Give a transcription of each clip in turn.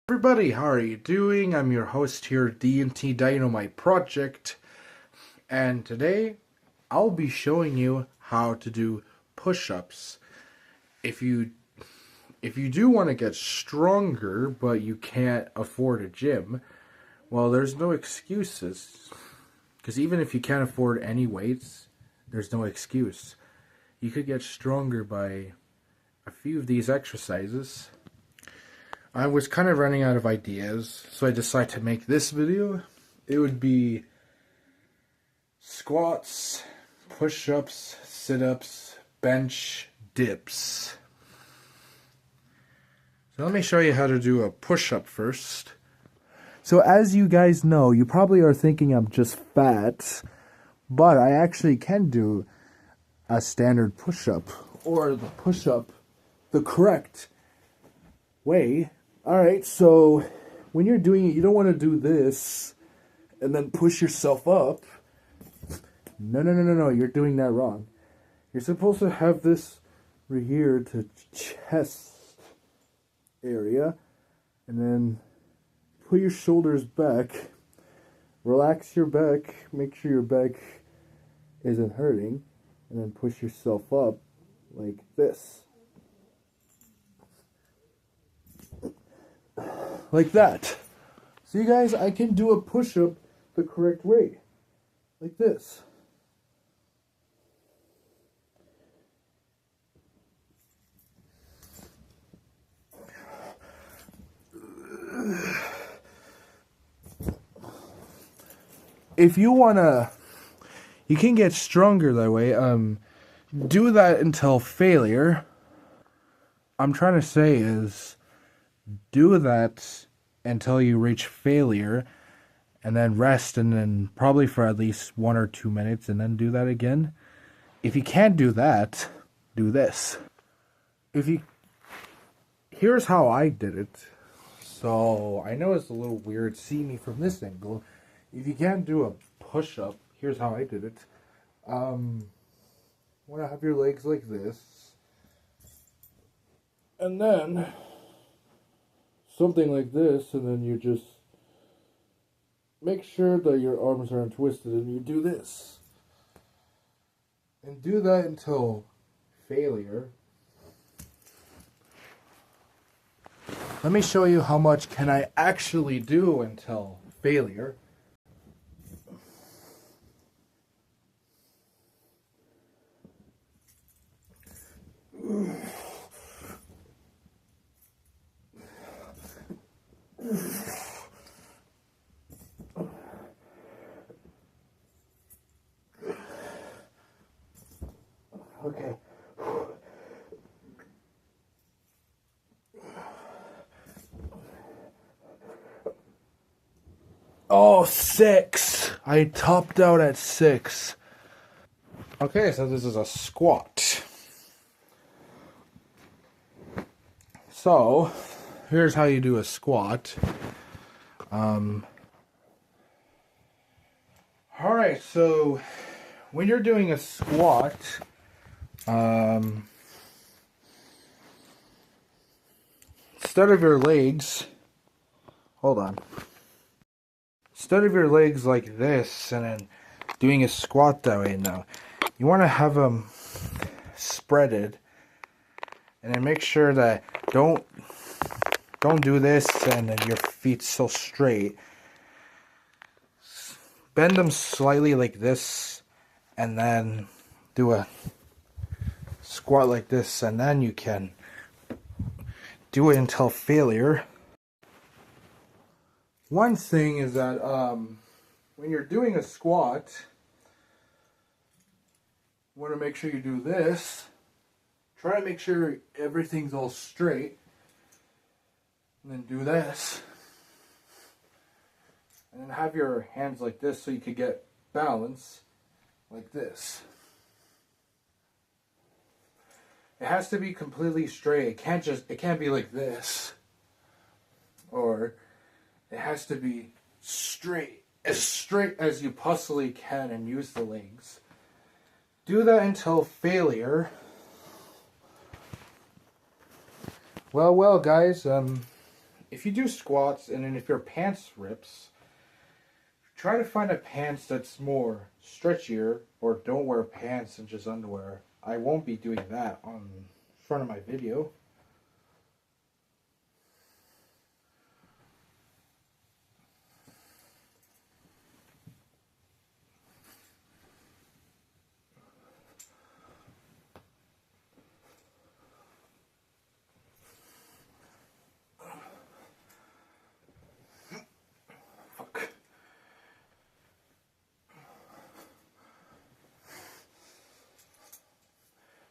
Everybody, how are you doing? I'm your host here, D&T Dynamite Project, and today I'll be showing you how to do push-ups. If you do want to get stronger, but you can't afford a gym, well, there's no excuses. Because even if you can't afford any weights, there's no excuse. You could get stronger by a few of these exercises. I was kind of running out of ideas, so I decided to make this video. It would be squats, push-ups, sit-ups, bench, dips. So let me show you how to do a push-up first. So as you guys know, you probably are thinking I'm just fat, but I actually can do a standard push-up, or the push-up the correct way. Alright, so when you're doing it, you don't want to do this and then push yourself up. No, you're doing that wrong. You're supposed to have this right here to chest area, and then put your shoulders back, relax your back, make sure your back isn't hurting, and then push yourself up like this. Like that. See guys, I can do a push-up the correct way. Like this. If you wanna, you can get stronger that way. Do that until failure. I'm trying to say is, do that until you reach failure, and then rest, and then probably for at least 1 or 2 minutes, and then do that again. If you can't do that, do this. Here's how I did it. So I know it's a little weird seeing me from this angle. If you can't do a push-up, here's how I did it. Want to have your legs like this, and then something like this, and then you just make sure that your arms aren't twisted, and you do this. And do that until failure. Let me show you how much can I actually do until failure. Okay. Oh, 6. I topped out at 6. Okay, so this is a squat. So, here's how you do a squat. Alright, so when you're doing a squat, instead of your legs, hold on. Instead of your legs like this and then doing a squat that way now, you want to have them spreaded, and then make sure that don't do this and then your feet so straight. Bend them slightly like this, and then do a squat like this, and then you can do it until failure. One thing is that when you're doing a squat, you want to make sure you do this. Try to make sure everything's all straight, and then do this. And then have your hands like this so you could get balance like this. It has to be completely straight. It can't be like this. Or it has to be straight as you possibly can, and use the legs. Do that until failure. Well, guys, if you do squats and then if your pants rips, try to find a pants that's more stretchier, or don't wear pants and just underwear. I won't be doing that on front of my video.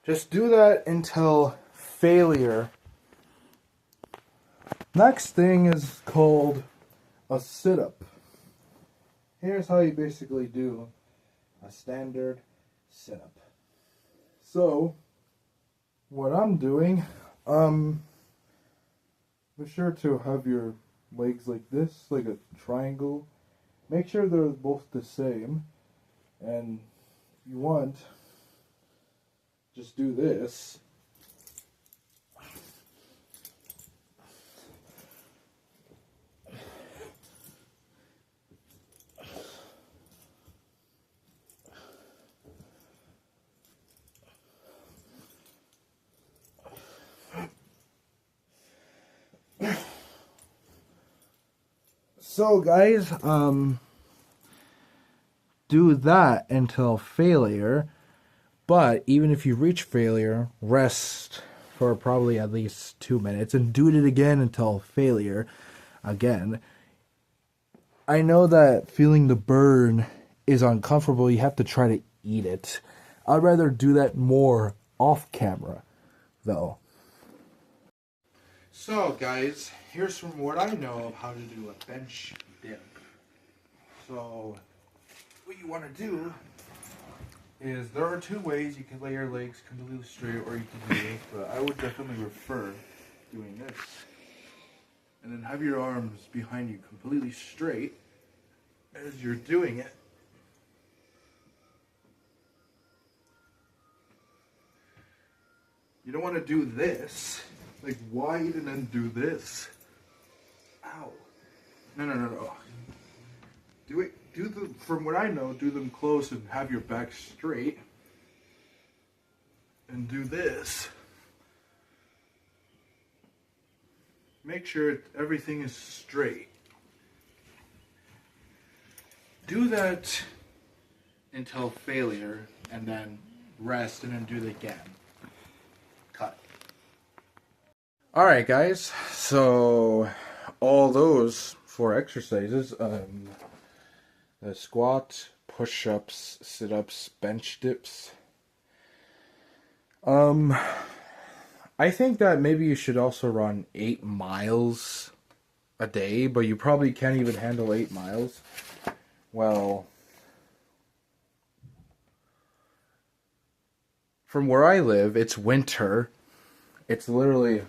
Just do that until failure. Next thing is called a sit-up. Here's how you basically do a standard sit-up. So, what I'm doing, be sure to have your legs like this, like a triangle. Make sure they're both the same. And if you want, just do this. So guys, do that until failure. But even if you reach failure, rest for probably at least 2 minutes and do it again until failure again. I know that feeling the burn is uncomfortable. You have to try to eat it. I'd rather do that more off camera, though. So, guys, here's from what I know of how to do a bench dip. So, what you want to do is there are two ways you can lay your legs completely straight, or you can do this, but I would definitely prefer doing this. And then have your arms behind you completely straight as you're doing it. You don't want to do this, like wide, and then do this. Ow. No. From what I know, do them close and have your back straight. And do this. Make sure everything is straight. Do that until failure, and then rest, and then do it again. Cut. Alright guys, so all those 4 exercises, the squat, push-ups, sit-ups, bench dips. I think that maybe you should also run 8 miles a day, but you probably can't even handle 8 miles. Well, from where I live, it's winter. It's literally,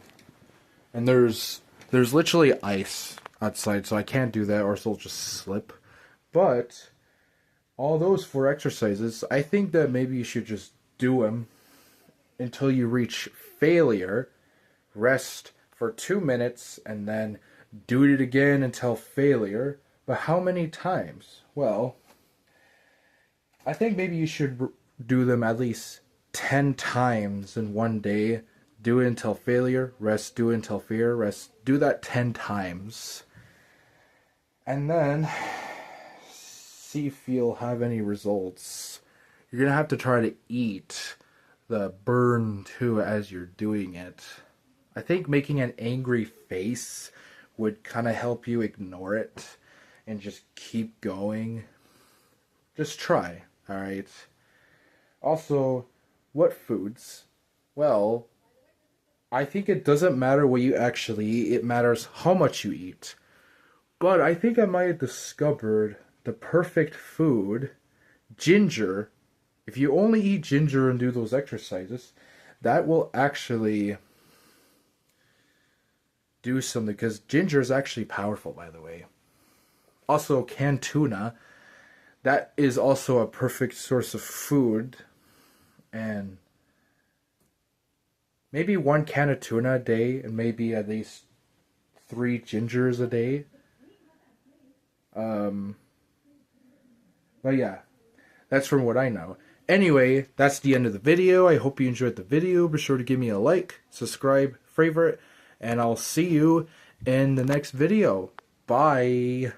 and there's literally ice outside, so I can't do that, or else I'll just slip. But all those 4 exercises, I think that maybe you should just do them until you reach failure, rest for 2 minutes, and then do it again until failure. But how many times? Well, I think maybe you should do them at least 10 times in one day. Do it until failure, rest, do it until failure, rest. Do that 10 times. And then see if you'll have any results. You're going to have to try to eat the burn too as you're doing it. I think making an angry face would kind of help you ignore it and just keep going. Just try, alright? Also, what foods? Well, I think it doesn't matter what you actually eat, it matters how much you eat. But I think I might have discovered the perfect food, ginger. If you only eat ginger and do those exercises, that will actually do something, because ginger is actually powerful, by the way. Also, canned tuna, that is also a perfect source of food. And maybe 1 can of tuna a day, and maybe at least 3 gingers a day. But yeah, that's from what I know. Anyway, that's the end of the video. I hope you enjoyed the video. Be sure to give me a like, subscribe, favorite, and I'll see you in the next video. Bye.